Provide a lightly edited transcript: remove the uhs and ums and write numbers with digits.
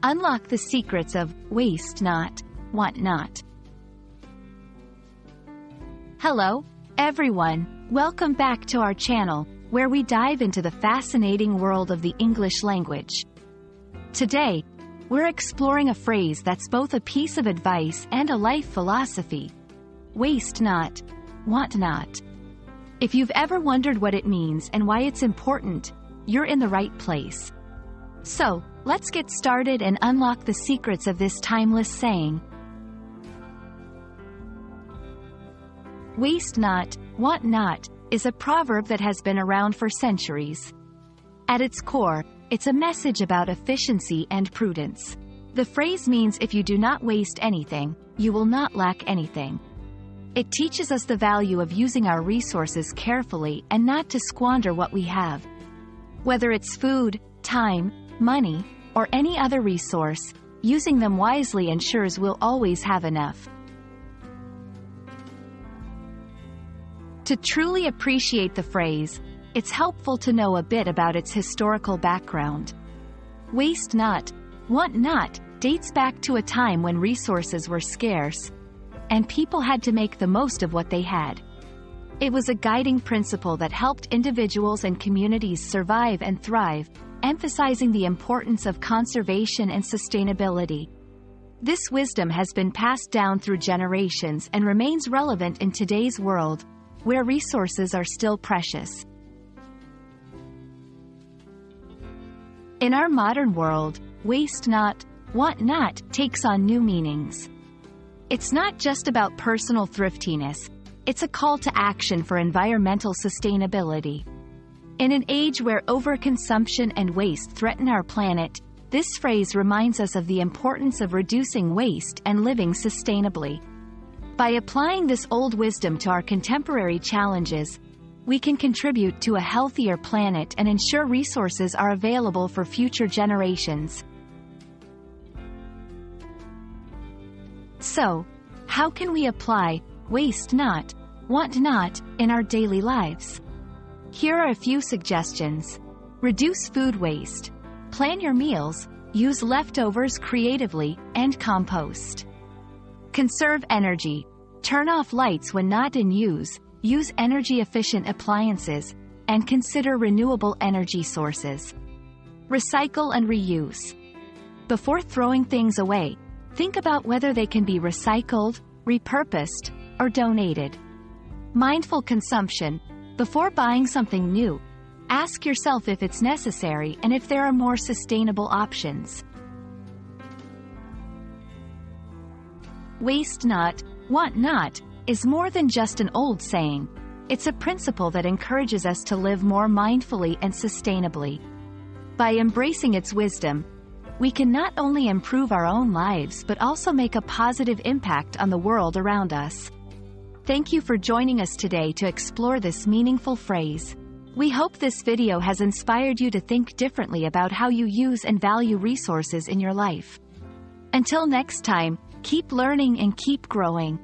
Unlock the secrets of waste not, want not. Hello, everyone. Welcome back to our channel, where we dive into the fascinating world of the English language. Today, we're exploring a phrase that's both a piece of advice and a life philosophy. Waste not, want not. If you've ever wondered what it means and why it's important, you're in the right place. So, let's get started and unlock the secrets of this timeless saying. Waste not, want not, is a proverb that has been around for centuries. At its core, it's a message about efficiency and prudence. The phrase means if you do not waste anything, you will not lack anything. It teaches us the value of using our resources carefully and not to squander what we have. Whether it's food, time, money, or any other resource, using them wisely ensures we'll always have enough. To truly appreciate the phrase, it's helpful to know a bit about its historical background. Waste not, want not dates back to a time when resources were scarce, and people had to make the most of what they had. It was a guiding principle that helped individuals and communities survive and thrive, emphasizing the importance of conservation and sustainability. This wisdom has been passed down through generations and remains relevant in today's world, where resources are still precious. In our modern world, waste not, want not takes on new meanings. It's not just about personal thriftiness, it's a call to action for environmental sustainability. In an age where overconsumption and waste threaten our planet, this phrase reminds us of the importance of reducing waste and living sustainably. By applying this old wisdom to our contemporary challenges, we can contribute to a healthier planet and ensure resources are available for future generations. So, how can we apply waste not, want not in our daily lives? Here are a few suggestions. Reduce food waste. Plan your meals, use leftovers creatively, and compost. Conserve energy. Turn off lights when not in use energy-efficient appliances, and consider renewable energy sources. Recycle and reuse. Before throwing things away, think about whether they can be recycled, repurposed, or donated. Mindful consumption. Before buying something new, ask yourself if it's necessary and if there are more sustainable options. Waste not, want not, is more than just an old saying. It's a principle that encourages us to live more mindfully and sustainably. By embracing its wisdom, we can not only improve our own lives but also make a positive impact on the world around us. Thank you for joining us today to explore this meaningful phrase. We hope this video has inspired you to think differently about how you use and value resources in your life. Until next time, keep learning and keep growing.